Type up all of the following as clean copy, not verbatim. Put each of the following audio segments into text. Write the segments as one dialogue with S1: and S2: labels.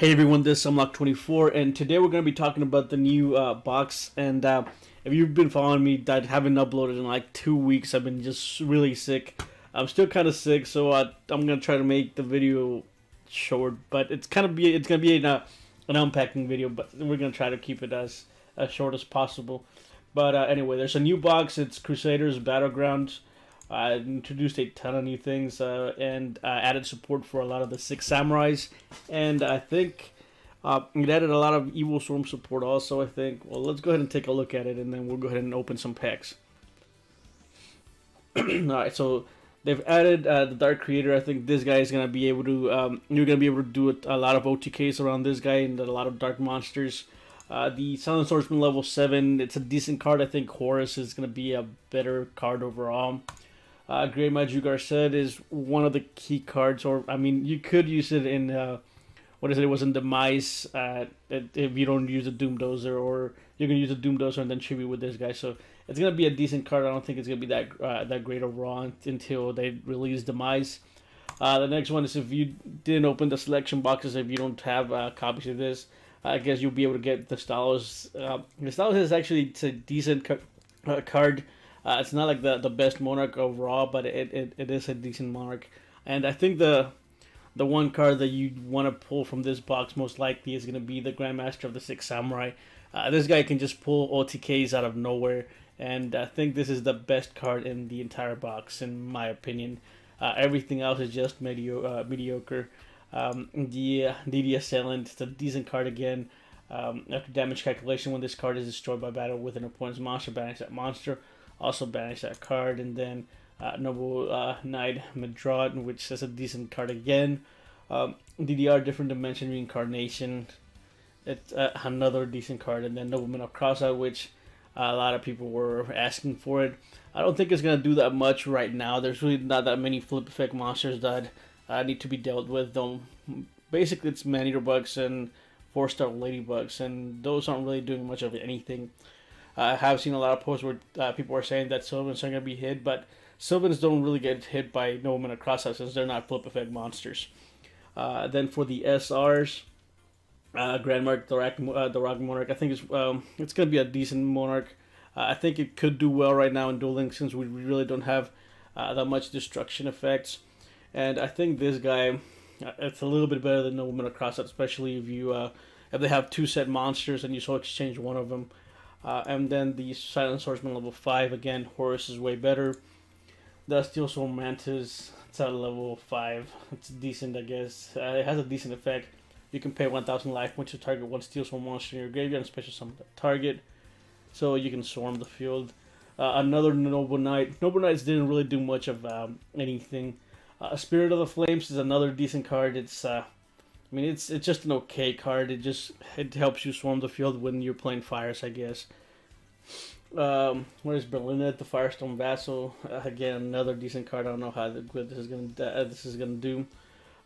S1: Hey everyone, this is Unlock24, and today we're going to be talking about the new box. And if you've been following me, I haven't uploaded in like 2 weeks. I've been just really sick. I'm still kind of sick, so I'm going to try to make the video short. But it's going to be an unpacking video, but we're going to try to keep it as short as possible. But anyway, there's a new box. It's Crusaders Battleground. Introduced a ton of new things and added support for a lot of the Six Samurais, and I think it added a lot of Evil Storm support also. I think. Well, let's go ahead and take a look at it, and then we'll go ahead and open some packs. Alright, so they've added the Dark Creator. I think this guy is gonna be able to. You're gonna be able to do a lot of OTKs around this guy and a lot of Dark monsters. The Silent Swordsman level 7. It's a decent card. I think Horus is gonna be a better card overall. Great Majugar said is one of the key cards, or I mean, you could use it in what is it? It was in Demise. If you don't use a Doom Dozer, or you can use a Doom Dozer and then tribute with this guy. So it's gonna be a decent card. I don't think it's gonna be that great overall until they release Demise. The next one is if you didn't open the selection boxes, if you don't have copies of this, I guess you'll be able to get the Stalos. The Stalos is actually a decent card. It's not like the best Monarch overall, but it is a decent Monarch. And I think the one card that you want to pull from this box most likely is going to be the Grandmaster of the Six Samurai. This guy can just pull OTKs out of nowhere, and I think this is the best card in the entire box, in my opinion. Everything else is just mediocre. The DD Assailant, it's a decent card again. After damage calculation, when this card is destroyed by battle with an opponent's monster, banish that monster. Also banish that card, and then Noble Knight Medrad, which is a decent card again. DDR Different Dimension Reincarnation, it's another decent card, and then Nobleman of Crossout, which a lot of people were asking for it. I don't think it's gonna do that much right now. There's really not that many flip effect monsters that need to be dealt with. Though basically it's man-eater bugs and 4-star ladybugs, and those aren't really doing much of anything. I have seen a lot of posts where people are saying that Sylvans are going to be hit, but Sylvans don't really get hit by Nobleman of Crossout since they're not flip effect monsters. Then for the SRs, Grandmark, the Rock Monarch, I think it's going to be a decent Monarch. I think it could do well right now in Duel Links since we really don't have that much destruction effects. And I think this guy, it's a little bit better than Nobleman of Crossout, especially if they have 2 set monsters and you so exchange one of them. And then the Silent Swordsman level 5, again, Horus is way better. The Steel Sword Mantis, it's at level 5. It's decent, I guess. It has a decent effect. You can pay 1,000 life points to target one Steel Sword monster in your graveyard and special summon that target. So you can swarm the field. Another Noble Knight. Noble Knights didn't really do much of anything. Spirit of the Flames is another decent card. It's it's just an okay card. It helps you swarm the field when you're playing fires, I guess. What is Berlinet, the Firestone Vassal? Again, another decent card. I don't know how good this is gonna do.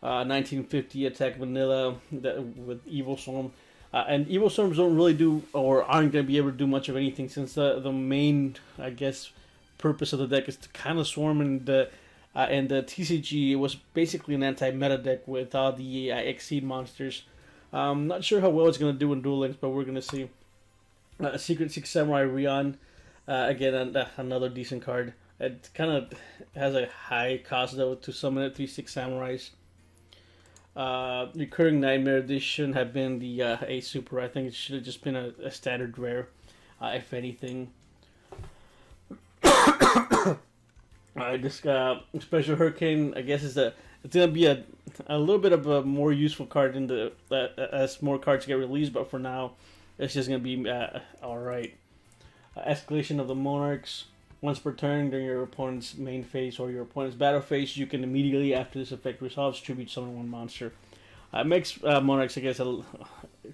S1: 1950 attack vanilla with Evil Storm, and Evil Storms don't really do or aren't gonna be able to do much of anything since the main, I guess, purpose of the deck is to kind of swarm and the TCG was basically an anti-meta deck with all the Exceed monsters. Not sure how well it's going to do in Duel Links, but we're going to see. Secret Six Samurai Rion, again, another decent card. It kind of has a high cost, though, to summon it, 3 Six Samurais. Recurring Nightmare, this shouldn't have been the A Super. I think it should have just been a standard rare, if anything. This Special Hurricane, I guess, it's gonna be a little bit of a more useful card in the as more cards get released, but for now, it's just gonna be all right. Escalation of the Monarchs. Once per turn during your opponent's main phase or your opponent's battle phase, you can immediately, after this effect resolves, tribute summon one monster. It makes Monarchs, I guess,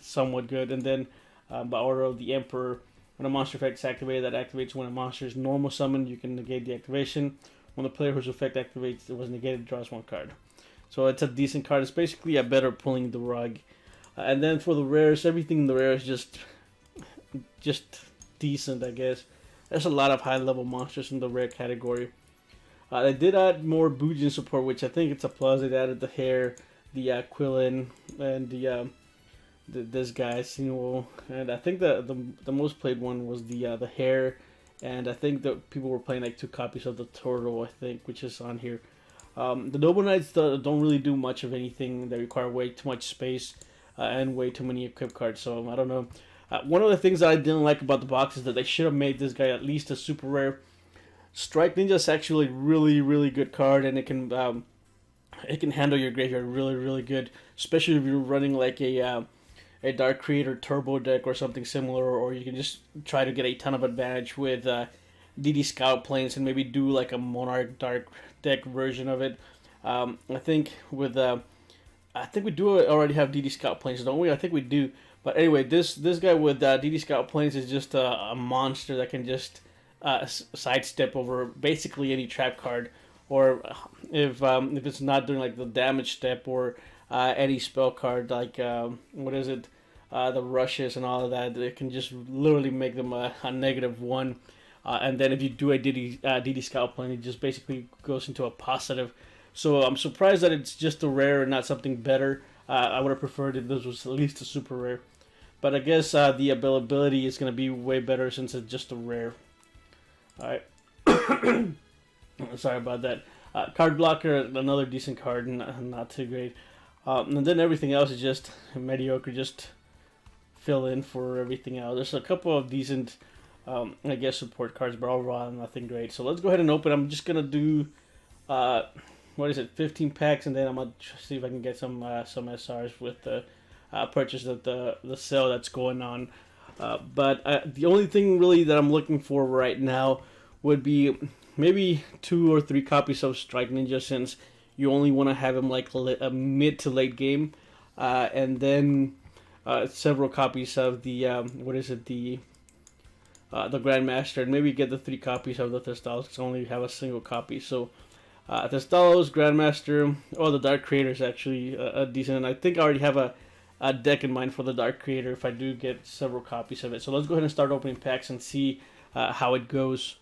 S1: somewhat good. And then by order of the Emperor. When a monster effect is activated, that activates when a monster is normal summoned. You can negate the activation. When the player whose effect activates it was negated, draws 1 card. So it's a decent card. It's basically a better pulling the rug. And then for the rares, everything in the rare is just decent, I guess. There's a lot of high-level monsters in the rare category. They did add more Bujin support, which I think it's a plus. They added the hair, the Quillen, and the this guy, Sinuo, and I think the most played one was the hare, and I think that people were playing like 2 copies of the turtle, I think, which is on here. The Noble Knights don't really do much of anything. They require way too much space and way too many equip cards. So I don't know. One of the things that I didn't like about the box is that they should have made this guy at least a super rare. Strike Ninja is actually really good card, and it can handle your graveyard really good, especially if you're running like a Dark Creator Turbo deck or something similar, or you can just try to get a ton of advantage with DD Scout Planes and maybe do like a Monarch Dark deck version of it. I think with I think we do already have DD Scout Planes, don't we? I think we do. But anyway, this guy with DD Scout Planes is just a monster that can just sidestep over basically any trap card, or if it's not doing like the damage step or any spell card like what is it, the rushes and all of that. It can just literally make them a -1, and then if you do a DD Scout Plane, it just basically goes into a positive. So I'm surprised that it's just a rare and not something better. I would have preferred if this was at least a super rare, but I guess the availability is going to be way better since it's just a rare. All right. Sorry about that. Card Blocker, another decent card, not too great. And then everything else is just mediocre, just fill in for everything else. There's a couple of decent, I guess, support cards, but overall nothing great. So let's go ahead and open. I'm just going to do, 15 packs, and then I'm going to see if I can get some SRs with the purchase of the sale that's going on. But the only thing really that I'm looking for right now would be maybe 2 or 3 copies of Strike Ninja, since you only want to have him like a mid to late game, and then several copies of the the Grandmaster, and maybe get the 3 copies of the Thestalos because I only have a single copy. So Thestalos, Grandmaster, the Dark Creator is actually a decent, and I think I already have a deck in mind for the Dark Creator if I do get several copies of it. So let's go ahead and start opening packs and see how it goes.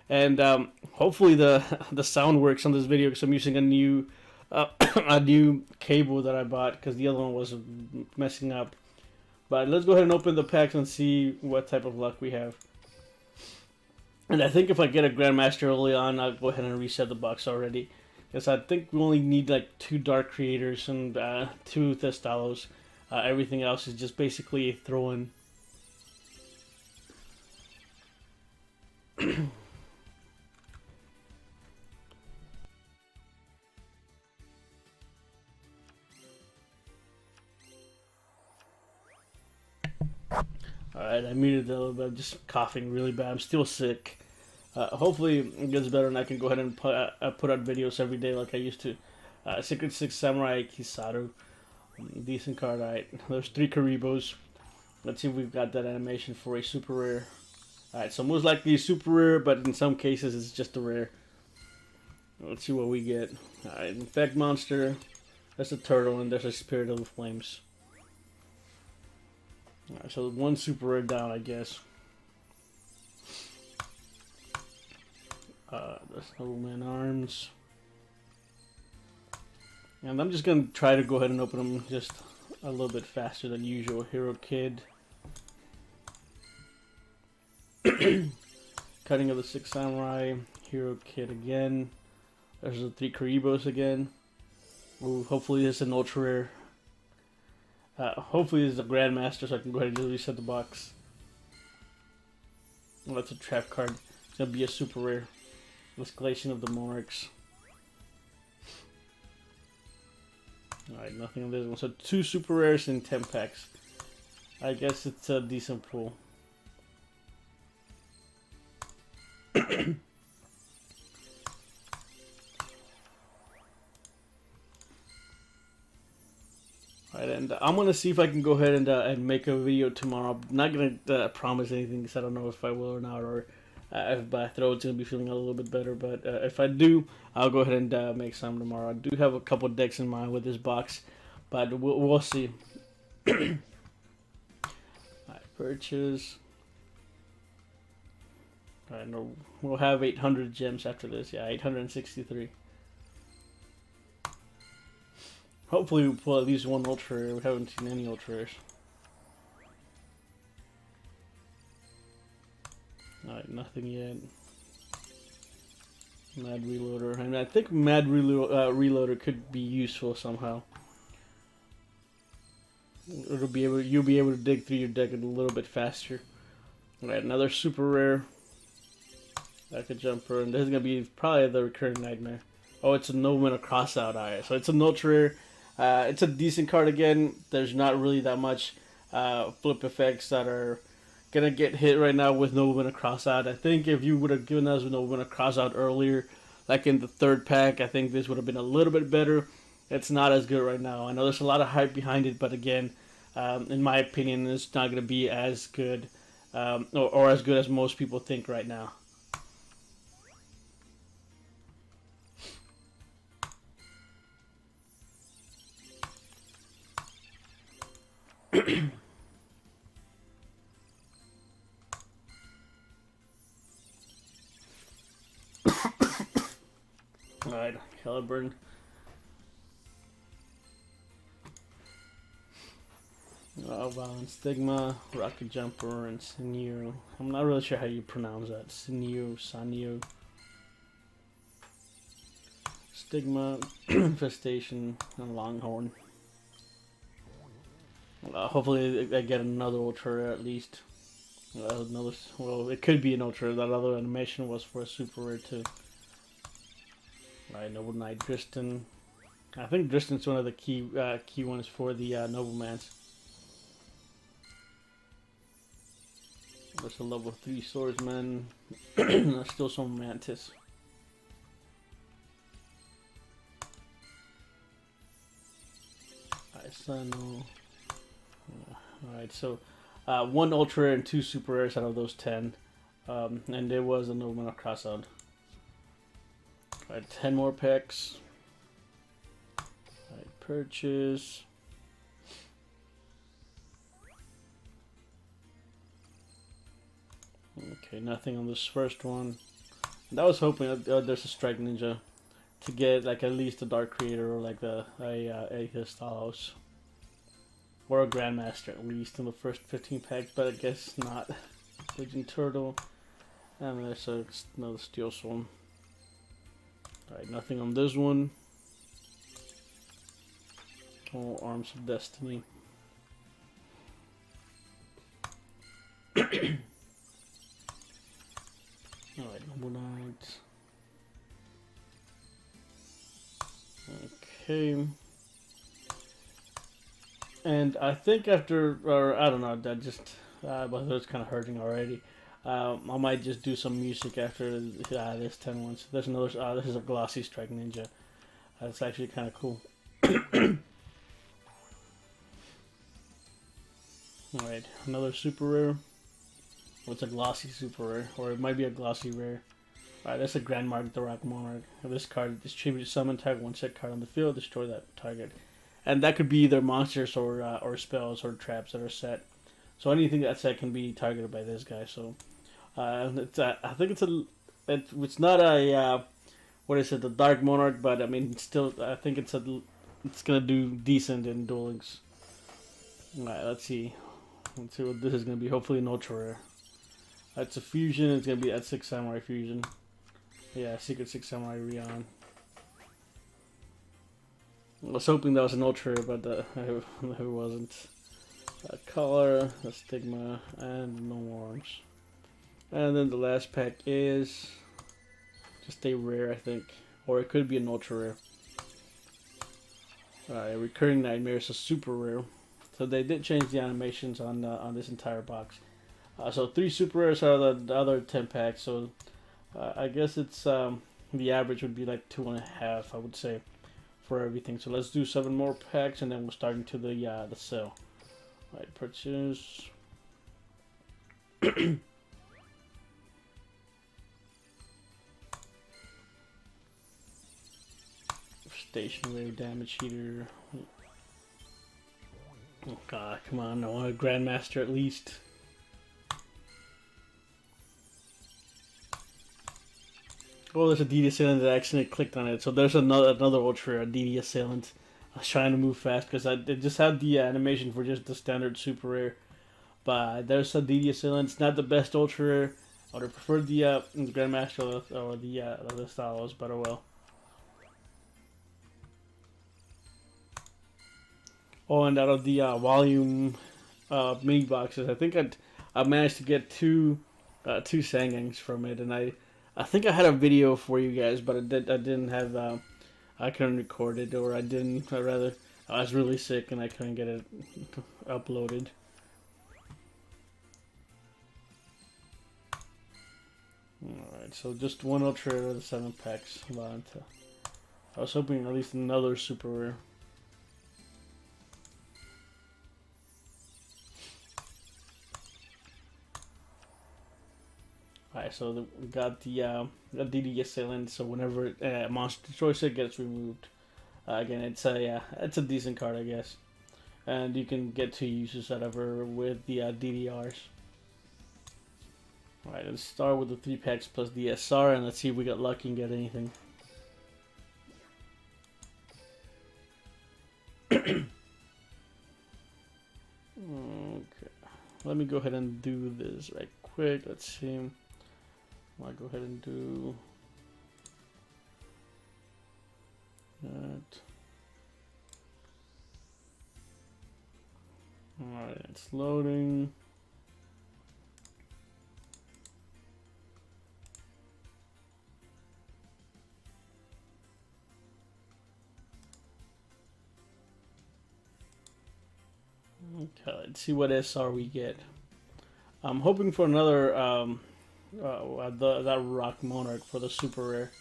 S1: And hopefully the sound works on this video because I'm using a new a new cable that I bought because the other one was messing up. But let's go ahead and open the packs and see what type of luck we have. And I think if I get a Grandmaster early on, I'll go ahead and reset the box already, because I think we only need like 2 Dark Creators and 2 Thestalos. Everything else is just basically a throw-in. Alright, I muted a little bit. I'm just coughing really bad. I'm still sick. Hopefully it gets better and I can go ahead and put out videos every day like I used to. Secret 6 Samurai Kisaru. Decent card. Alright, there's 3 Karibos. Let's see if we've got that animation for a super rare. Alright, so most likely a super rare, but in some cases it's just a rare. Let's see what we get. Alright, Infect Monster. There's a turtle and there's a Spirit of the Flames. Alright, so 1 super rare down, I guess. There's Nobleman Arms. And I'm just going to try to go ahead and open them just a little bit faster than usual. Hero Kid. Cutting of the 6 Samurai. Hero Kid again. There's the 3 Karibos again. Ooh, hopefully this is an ultra rare. Hopefully this is a Grandmaster so I can go ahead and just reset the box. Oh, that's a trap card. It's going to be a super rare. Escalation of the Monarchs. Alright, nothing on this one. So 2 super rares in 10 packs. I guess it's a decent pull. Alright, and I'm gonna see if I can go ahead and make a video tomorrow. I'm not gonna promise anything because I don't know if I will or not, or if my throat's gonna be feeling a little bit better. But if I do, I'll go ahead and make some tomorrow. I do have a couple decks in mind with this box, but we'll see. Alright, purchase. Alright, no, we'll have 800 gems after this. Yeah, 863. Hopefully we pull at least 1 ultra rare. We haven't seen any ultra rares. nothing yet. Mad Reloader, and I think Mad Reloader could be useful somehow. You'll be able to dig through your deck a little bit faster. Alright, another super rare. Like a jumper, and this is gonna be probably the recurring nightmare. Oh, it's a Nobleman of Crossout Eye, so it's an ultra rare. It's a decent card again. There's not really that much flip effects that are gonna get hit right now with Nobleman of Crossout. I think if you would have given us Nobleman of Crossout earlier, like in the third pack, I think this would have been a little bit better. It's not as good right now. I know there's a lot of hype behind it, but again, in my opinion, it's not gonna be as good, or as good as most people think right now. Alright, Caliburn. Violent Stigma, Rocket Jumper, and Sinew. I'm not really sure how you pronounce that. Sinew. Stigma, Infestation, and Longhorn. Hopefully I get another ultra rare at least. Well, it could be an ultra. That other animation was for a super rare too. Right, Noble Knight Dristan. I think Dristan's one of the key ones for the Noblemans. There's a level 3 swordsman. There's still some Mantis. Alright, so one ultra rare and 2 super rares out of those 10. And there was a Nobleman of Crossout. Alright, 10 more packs. Alright, purchase. Okay, nothing on this first one. And I was hoping there's a Strike Ninja to get like at least a Dark Creator or like a Stalos. Or a Grandmaster at least in the first 15 packs, but I guess not. Legion Turtle. And there's another Steel Swarm. Alright, nothing on this one. Oh, Arms of Destiny. Alright, Noble Knight. Okay. And I think after, or I don't know, that just, my throat's kind of hurting already. I might just do some music after this 10 ones. There's another, this is a Glossy Strike Ninja. That's actually kind of cool. Alright, another super rare. What's a glossy super rare? Or it might be a glossy rare. Alright, that's a Grand Mark, the Rock Monarch. This card distributes summon tag one set card on the field, destroy that target. And that could be either monsters or spells or traps that are set. So anything that's set can be targeted by this guy. So it's I think it's not a what is it, the Dark Monarch, but I mean still I think it's gonna do decent in Duel Links. Alright, let's see what this is gonna be. Hopefully an ultra rare. That's a fusion. It's gonna be that 6 Samurai fusion. Yeah, Secret 6 Samurai Rion. I was hoping that was an ultra rare, but it wasn't. A collar, a stigma, and no more arms. And then the last pack is just a rare, I think, or it could be an ultra rare. Alright, Recurring Nightmare is a super rare. So they did change the animations on this entire box. So 3 super rares out of the other 10 packs. So I guess it's the average would be like 2.5, I would say, for everything. So let's do 7 more packs, and then we'll start into the sale. Alright, purchase. Station Wave Damage Heater. Oh god, come on, I want a Grandmaster at least. Oh, there's a DD Assailant that I accidentally clicked on it. So there's another ultra, a DD Assailant. I was trying to move fast because I just had the animation for just the standard super rare. But there's a DD Assailant. It's not the best ultra rare. I would have preferred the Grandmaster or the Stalos, but oh well. Oh, and out of the volume mini boxes, I think I managed to get two Sangangs from it, and I think I had a video for you guys, but I didn't have I couldn't record it, or I didn't. I rather I was really sick and I couldn't get it uploaded. Alright, so just one ultra rare of the 7 packs. I was hoping at least another super rare. Alright, so we got the DD Assailant, so whenever monster destroys it, gets removed. Again, it's a decent card, I guess. And you can get 2 uses out of her with the DDRs. Alright, let's start with the 3 packs plus the SR, and let's see if we got lucky and get anything. Okay. Let me go ahead and do this right quick. Let's see. I'll go ahead and do that. Alright, it's loading. Okay, let's see what SR we get. I'm hoping for another that Rock Monarch for the super rare.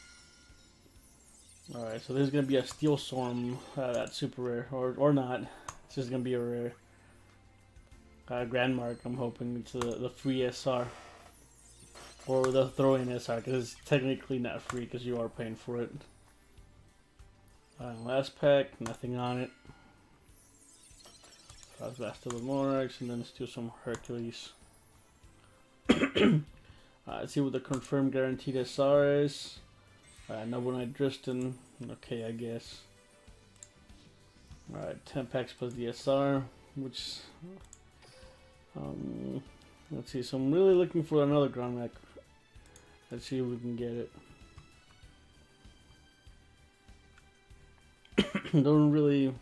S1: Alright, so there's gonna be a Steel Storm, that super rare, or not. It's just gonna be a rare. Grand Mark, I'm hoping it's the free SR. Or the throw-in SR, because it's technically not free because you are paying for it. Last pack, nothing on it. Last of the Monarchs, and then let's do some Hercules. Let's see what the confirmed guaranteed SR is. Noble Knight Dristan. Okay, I guess. Alright, 10 packs plus the SR, which let's see, so I'm really looking for another Grand Mech. Let's see if we can get it. Don't really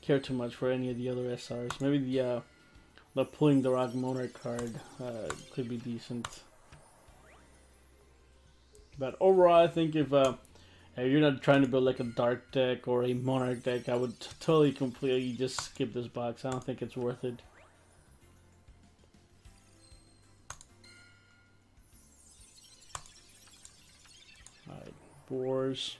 S1: care too much for any of the other SRs. Maybe the pulling the Rock Monarch card could be decent. But overall, I think if you're not trying to build like a Dark deck or a Monarch deck, I would totally completely just skip this box. I don't think it's worth it. Alright, Boars.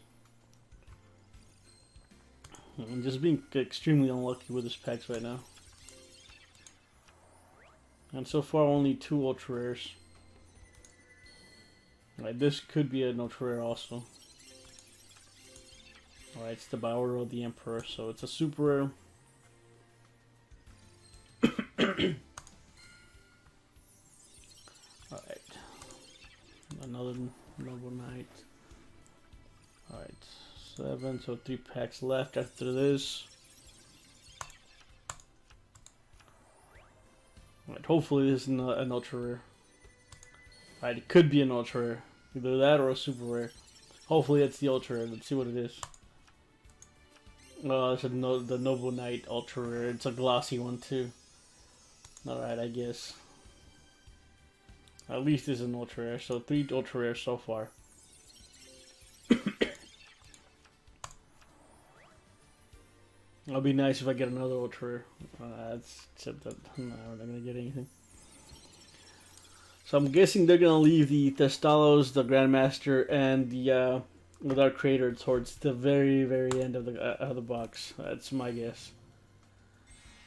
S1: I'm just being extremely unlucky with this packs right now. And so far only 2 ultra rares. Alright, this could be an ultra rare also. Alright, it's the Bower of the Emperor, so it's a super rare. Alright. Another Noble Knight. Alright, 7, so 3 packs left after this. Alright, hopefully this is not an ultra rare. Alright, it could be an ultra rare. Either that or a super rare. Hopefully it's the ultra rare. Let's see what it is. Oh, it's the Noble Knight ultra rare. It's a glossy one too. Alright, I guess. At least it's an ultra rare. So 3 ultra rares so far. It'll be nice if I get another ultra rare. Except that no, we're not gonna get anything. So I'm guessing they're gonna leave the Stalos, the Grandmaster, and the Dark Creator towards the very end of the box. That's my guess.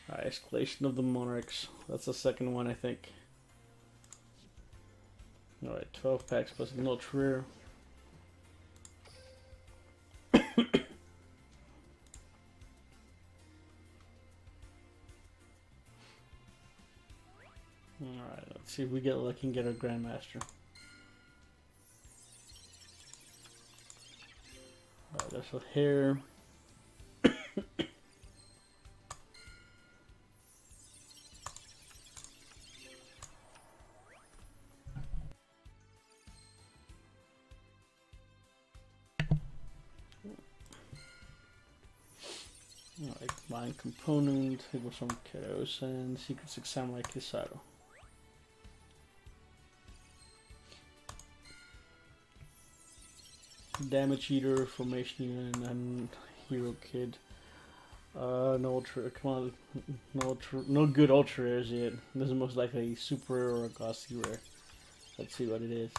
S1: Alright, Escalation of the Monarchs. That's the second one, I think. Alright, 12 packs plus an ultra rare. Alright, let's see if we get lucky and get a Grandmaster. Alright, that's a hair. Mind Component, Higos from Keros, and Secret Six Samurai Kisaru. Damage Eater, Formation Unit, and Hero Kid. No ultra, come on, no good ultra rares yet. This is most likely a super rare or a glossy rare. Let's see what it is.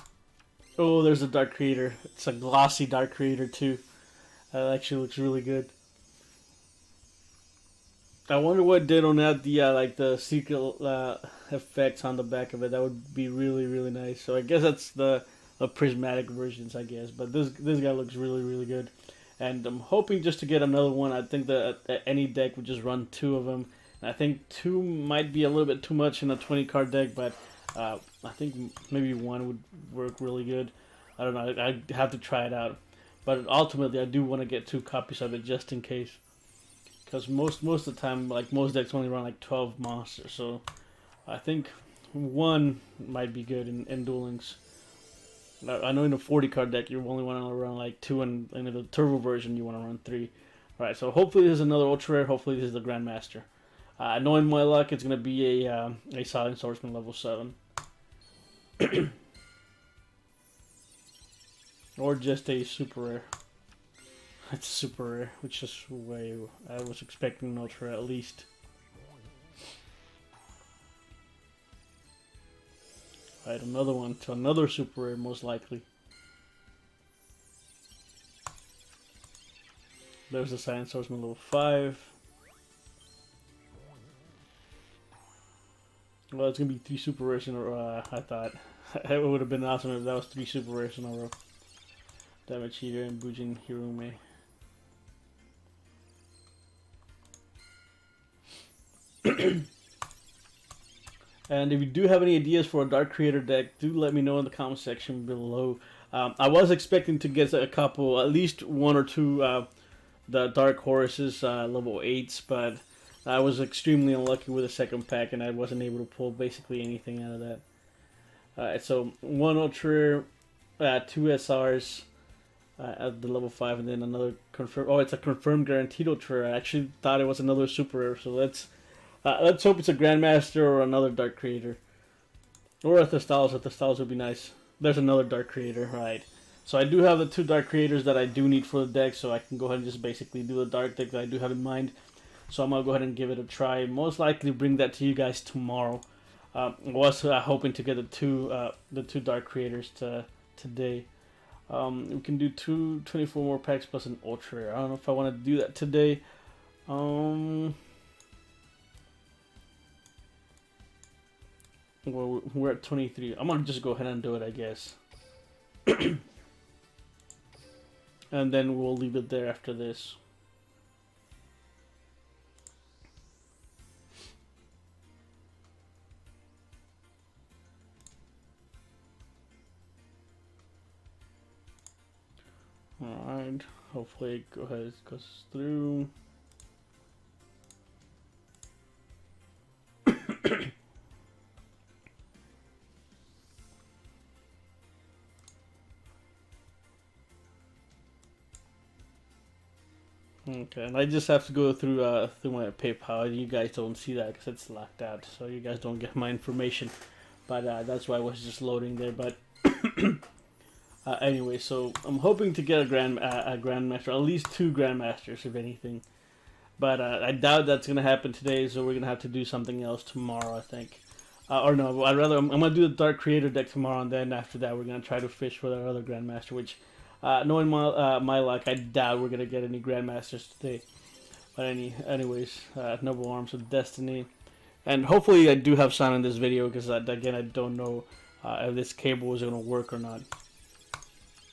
S1: Oh, there's a Dark Creator. It's a glossy Dark Creator too. That actually looks really good. I wonder what did on that, the like the secret effects on the back of it. That would be really, really nice. So I guess that's the prismatic versions, I guess. But this guy looks really, really good. And I'm hoping just to get another one. I think that any deck would just run 2 of them. And I think 2 might be a little bit too much in a 20 card deck, but I think maybe 1 would work really good. I don't know. I'd have to try it out. But ultimately, I do want to get 2 copies of it just in case. Because most of the time, like most decks only run like 12 monsters. So I think 1 might be good in Duel Links. I know in a 40 card deck you only want to run like 2, and in the turbo version you want to run 3. Alright, so hopefully this is another ultra rare. Hopefully this is the Grandmaster. Knowing my luck, it's going to be a Silent Swordsman level 7. Or just a super rare. It's super rare, which is way I was expecting an ultra at least. Right, another one to another super rare, most likely. There's the Silent Swordsman level 5. Well, it's gonna be 3 super rares in a row. I thought it would have been awesome if that was 3 super rares in a row. Damage Eater and Bujin Hirume. And if you do have any ideas for a Dark Creator deck, do let me know in the comment section below. I was expecting to get a couple, at least 1 or 2, the Dark Horses level 8s, but I was extremely unlucky with the second pack, and I wasn't able to pull basically anything out of that. Alright, so 1 Ultra, 2 SRs at the level 5, and then another confirmed. Oh, it's a confirmed guaranteed Ultra. I actually thought it was another super rare, so let's hope it's a Grandmaster or another Dark Creator. Or a Thestalos. A Thestalos would be nice. There's another Dark Creator, right. So I do have the 2 Dark Creators that I do need for the deck, so I can go ahead and just basically do the Dark deck that I do have in mind. So I'm going to go ahead and give it a try. Most likely bring that to you guys tomorrow. I was hoping to get the two Dark Creators today. We can do 24 more packs plus an Ultra. I don't know if I want to do that today. Well, we're at 23. I'm gonna just go ahead and do it, I guess. And then we'll leave it there after this. Alright, hopefully it goes through. Okay, and I just have to go through my PayPal. You guys don't see that because it's locked out, so you guys don't get my information. But that's why I was just loading there. But anyway, so I'm hoping to get a Grandmaster, at least 2 Grandmasters, if anything. But I doubt that's gonna happen today, so we're gonna have to do something else tomorrow, I think. Or no, I'm gonna do the Dark Creator deck tomorrow, and then after that, we're gonna try to fish for that other Grandmaster, which. Knowing my luck, I doubt we're gonna get any Grandmasters today. But anyways, Noble Arms of Destiny, and hopefully I do have sound in this video because again I don't know if this cable is gonna work or not.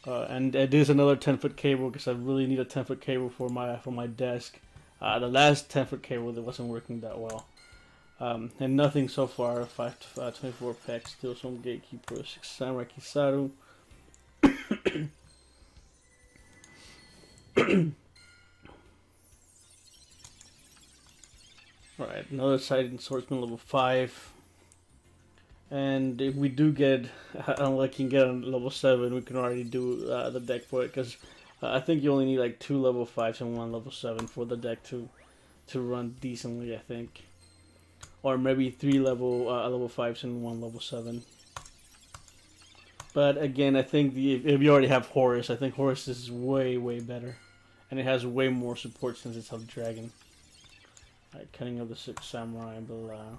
S1: And it is another 10-foot cable because I really need a 10-foot cable for my desk. The last 10-foot cable that wasn't working that well. And nothing so far. 24 packs, still some Gatekeeper, 6 Samurai Kisaru. Alright, another Silent Swordsman level 5. And if we do get unlucky and get on level 7, we can already do the deck for it, because I think you only need like 2 level 5s and 1 level 7 for the deck to to run decently, I think. Or maybe 3 level 5s and 1 level 7. But again, I think if you already have Horus, I think Horus is way better, and it has way more support since it's a dragon. Alright, Cunning of the Six Samurai, blah.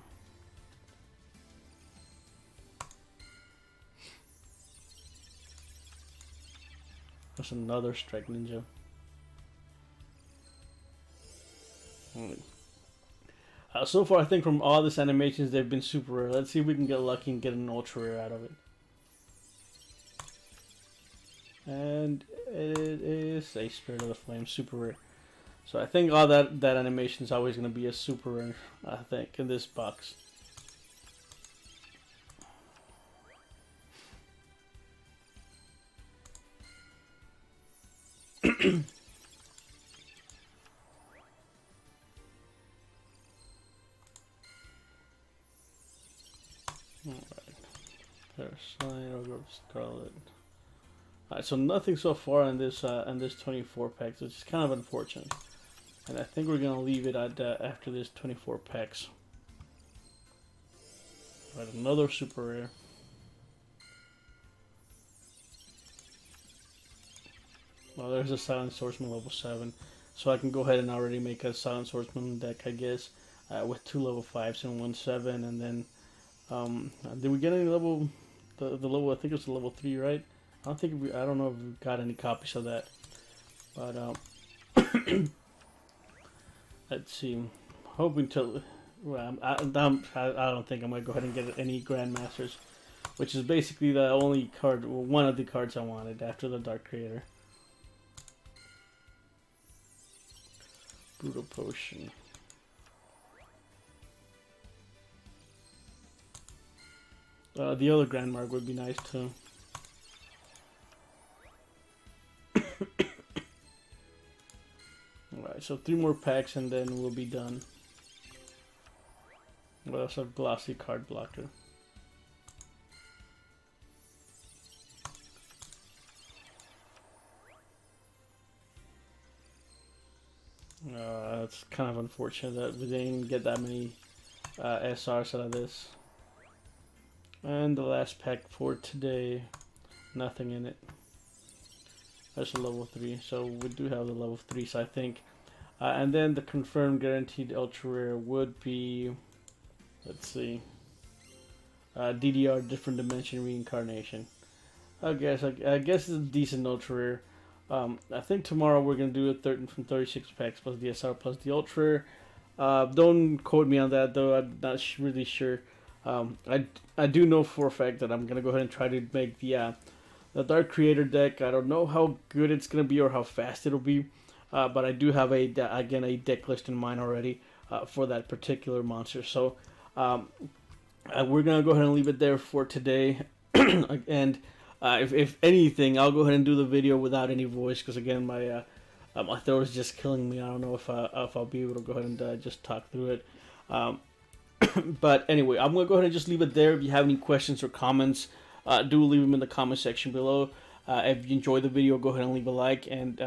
S1: There's another Strike Ninja. So far, I think from all these animations, they've been super rare. Let's see if we can get lucky and get an ultra rare out of it. And it is a Spirit of the Flame, super rare. So I think all that animation is always going to be a super rare, I think, in this box. Parasite, Ogre of Scarlet. Alright, so nothing so far in this 24 packs, which is kind of unfortunate. And I think we're gonna leave it at after this 24 packs. Alright, another super rare. Well, there's a Silent Swordsman level 7, so I can go ahead and already make a Silent Swordsman deck, I guess, with 2 level 5s and 1 7, and then did we get any level? The level, I think it's a level 3, right? I don't know if we got any copies of that, but let's see. Hoping to. Well, I don't think I'm gonna go ahead and get any Grandmasters, which is basically the only card, one of the cards I wanted after the Dark Creator. Brutal Potion. The other Grand Mark would be nice too. Alright, so 3 more packs and then we'll be done. We also have Glossy Card Blocker. It's kind of unfortunate that we didn't get that many SRs out of this. And the last pack for today, nothing in it. That's a level 3, so we do have the level 3, so I think. And then the confirmed guaranteed ultra rare would be, let's see, DDR Different Dimension Reincarnation. I guess it's a decent ultra rare. I think tomorrow we're gonna do a 36 packs plus the SR plus the ultra rare. Don't quote me on that though. I'm not really sure. I do know for a fact that I'm gonna go ahead and try to make the Dark Creator deck. I don't know how good it's gonna be or how fast it'll be, but I do have a deck list in mind already for that particular monster. So we're gonna go ahead and leave it there for today. And if anything, I'll go ahead and do the video without any voice because again my throat is just killing me. I don't know if I'll be able to go ahead and just talk through it. But anyway, I'm going to go ahead and just leave it there. If you have any questions or comments, do leave them in the comment section below. If you enjoyed the video, go ahead and leave a like. And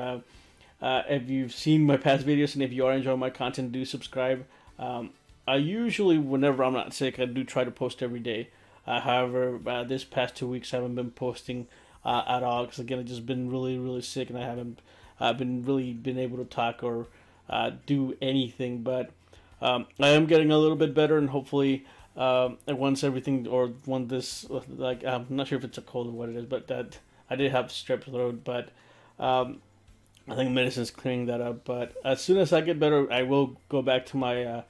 S1: if you've seen my past videos and if you are enjoying my content, do subscribe. I usually, whenever I'm not sick, I do try to post every day. However, this past 2 weeks I haven't been posting at all because again, I've just been really sick and I haven't been able to talk or do anything. But I am getting a little bit better, and hopefully, once everything like I'm not sure if it's a cold or what it is, but that I did have strep throat, but I think medicine's clearing that up. But as soon as I get better, I will go back to my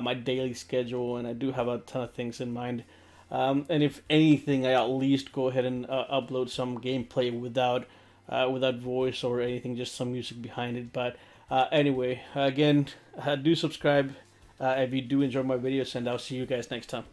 S1: my daily schedule, and I do have a ton of things in mind. And if anything, I at least go ahead and upload some gameplay without voice or anything, just some music behind it. But anyway, again, do subscribe if you do enjoy my videos, and I'll see you guys next time.